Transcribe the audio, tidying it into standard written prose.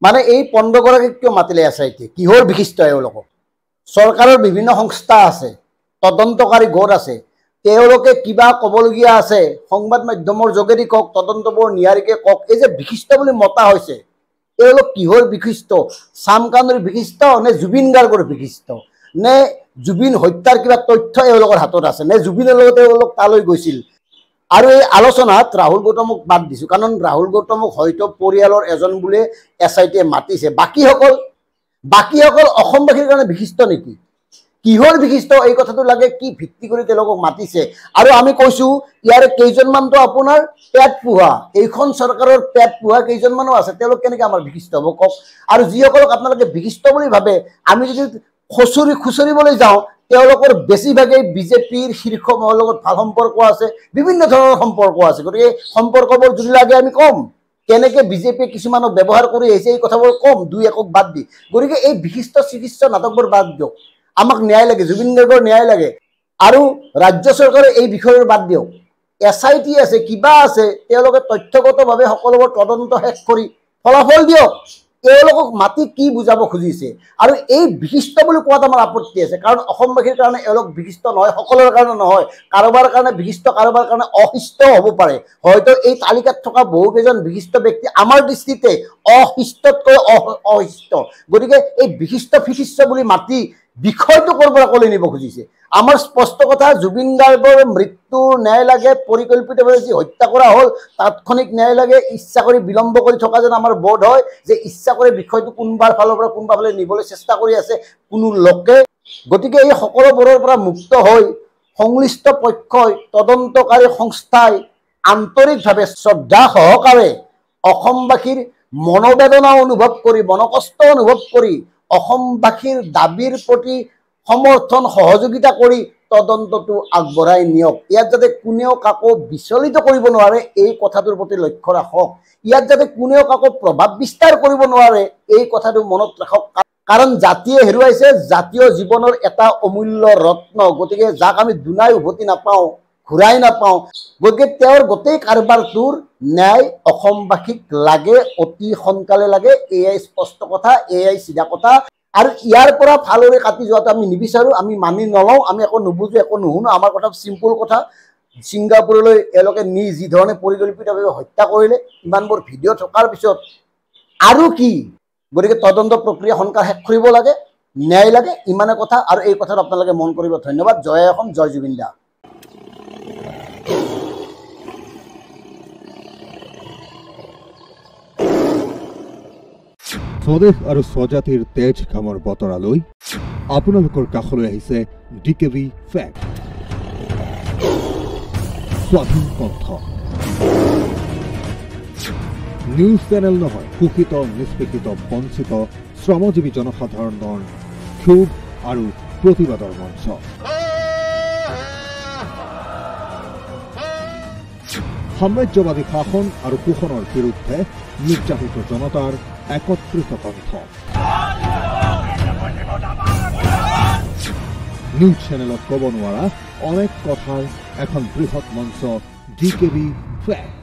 মানে এই 15 গৰাকীক কিয় মাতিলে এছআইটি কিহৰ বিশিষ্ট এওঁলোকক চৰকাৰৰ বিভিন্ন সংস্থা আছে তদন্তকাৰী গোট আছে তেওঁলোকে কিবা ক'বলগীয়া আছে সংবাদ মাধ্যমৰ যোগেদি কক তদন্তবোৰ নিয়াৰিকে কক এই যে বিশিষ্ট বুলি মতা হৈছে এওঁলোক কিহৰ বিশিষ্ট সামকানুৰ বিশিষ্ট নে জুবিন গাৰ্গৰ বিশিষ্ট নে জুবিন হত্যাৰ কিবা তথ্য এওঁলোকৰ হাতত আছে নে জুবিনৰ লগতে এওঁলোক তালৈ গৈছিল আৰু এই আলোচনাত ৰাহুল গৌতমক বাদ দিছো কাৰণ ৰাহুল গৌতমক হয়তো পৰিয়ালৰ এজন বুলে এছআইটিয়ে মাতিছে বাকীসকল অসমবাসীৰ কাৰণে বিশিষ্ট নেকি কিহৰ বিশিষ্ট এই কথাটো লাগে কি ভিত্তি কৰি তেওঁলোকক মাতিছে আৰু আমি কৈছো ইয়াৰ কেইজনমানটো আপোনাৰ পেট পোহা এইখন চৰকাৰৰ পেট পোহা কেইজনমানো আছে তেওঁলোক কেনেকৈ আমাৰ বিশিষ্ট হ'ব কক আৰু যিসকলক আপোনালোকে বিশিষ্ট বুলি ভাবে আমি যদি খুচৰিবলৈ যাওঁ তেওঁলোকৰ বেছিভাগেই বিজেপিৰ শীৰ্ষ মহলৰ লগত ভাল সম্পৰ্ক আছে বিভিন্ন ধৰণৰ সম্পৰ্ক আছে গতিকে সম্পৰ্কবোৰ যদি লাগে আমি কম কেনেকৈ বিজেপিয়ে কিছুমানক ব্যৱহাৰ কৰি আহিছে এই কথাবোৰ কম দুই একক বাদ দি গতিকে এই বিশিষ্ট চিকিৎসা নাটকবোৰ বাদ দিয়ক আমাক ন্যায় লাগে জুবিন গাৰ্গৰ ন্যায় লাগে আৰু ৰাজ্য চৰকাৰে এই বিষয়ৰ বাদ দিয়ক এছআইটি আছে কিবা আছে তেওঁলোকে তথ্যগতভাৱে সকলোবোৰ তদন্ত শেষ কৰি ফলাফল দিয়ক এওঁলোকক মাতি কি বুজাব খুজিছে আৰু এই বিশিষ্ট বুলি কোৱাত আমাৰ আপত্তি আছে কাৰণ অসমবাসীৰ কাৰণে এওঁলোক বিশিষ্ট নহয় সকলোৰ কাৰণে নহয় কাৰোবাৰ কাৰণে বিশিষ্ট কাৰোবাৰ কাৰণে অশিষ্ট হ'ব পাৰে হয়তো এই তালিকাত থকা বহুকেইজন বিশিষ্ট ব্যক্তি আমাৰ দৃষ্টিতে অশিষ্টতকৈ অশিষ্ট গতিকে এই বিশিষ্ট ফিশিষ্ট বুলি মাতি বিষয়টো কৰবাৰ কলে নিব খুজিছে আমাৰ স্পষ্ট কথা জুবিন গাৰ্গৰ মৃত্যুৰ ন্যায় লাগে পৰিকল্পিতভাৱে যি হত্যা কৰা হ'ল তাৎক্ষণিক ন্যায় লাগে ইচ্ছা কৰি বিলম্ব কৰি থকা যেন আমাৰ বোধ হয় যে ইচ্ছা কৰি বিষয়টো কোনবাৰ ফালৰ পৰা কোনবা ফালে নিবলৈ চেষ্টা কৰি আছে কোনো লোকে গতিকে এই সকলোবোৰৰ পৰা মুক্ত হৈ সংশ্লিষ্ট পক্ষই তদন্তকাৰী সংস্থাই আন্তৰিকভাৱে শ্ৰদ্ধা সহকাৰে অসমবাসীৰ মনোবেদনা অনুভৱ কৰি মনকষ্ট অনুভৱ কৰি অসমবাসীৰ দাবীৰ প্ৰতি সমৰ্থন সহযোগিতা কৰি তদন্তটো আগবঢ়াই নিয়ক ইয়াত যাতে কোনেও কাকো বিচলিত কৰিব নোৱাৰে এই কথাটোৰ প্ৰতি লক্ষ্য ৰাখক ইয়াত যাতে কোনেও কাকো প্ৰভাৱ বিস্তাৰ কৰিব নোৱাৰে এই কথাটো মনত ৰাখক কাৰণ জাতিয়ে হেৰুৱাইছে জাতীয় জীৱনৰ এটা অমূল্য ৰত্ন গতিকে যাক আমি দুনাই উভতি নাপাওঁ ঘূৰাই নাপাওঁ গতিকে তেওঁৰ গোটেই কাৰবাৰটোৰ ন্যায় অসমবাসীক লাগে অতি সোনকালে লাগে এয়াই স্পষ্ট কথা এয়াই চিধা কথা আৰু ইয়াৰ পৰা ফালৰে কাটি যোৱাটো আমি নিবিচাৰো আমি মানি নলওঁ আমি একো নুবুজো একো নুশুনো আমাৰ কথা চিম্পল কথা ছিংগাপুৰলৈ এওঁলোকে যি ধৰণে পৰিকল্পিতভাৱে হত্যা কৰিলে ইমানবোৰ ভিডিঅ' থকাৰ পিছত আৰু কি গতিকে তদন্ত প্ৰক্ৰিয়া সোনকালে শেষ কৰিব লাগে ন্যায় লাগে ইমানে কথা আৰু এই কথাত আপোনালোকে মন কৰিব ধন্যবাদ জয় অসম জয় জুবিন দা স্বদেশ আৰু স্বজাতিৰ তেজ ঘামৰ বতৰালৈ আপোনালোকৰ কাষলৈ আহিছে ডিকেভি ফেক্ট স্বাধীন কণ্ঠ নিউজ চেনেল নহয় শোষিত নিষ্পেষিত বঞ্চিত শ্ৰমজীৱী জনসাধাৰণৰ ক্ষোভ আৰু প্ৰতিবাদৰ মঞ্চ সাম্ৰাজ্যবাদী শাসন আৰু শোষণৰ বিৰুদ্ধে নিৰ্যাতিত জনতাৰ একত্ৰিত কণ্ঠ নিউজ চেনেলত ক'ব নোৱাৰা অনেক কথাৰ এখন বৃহৎ মঞ্চ ডিকেভি ফেক্ট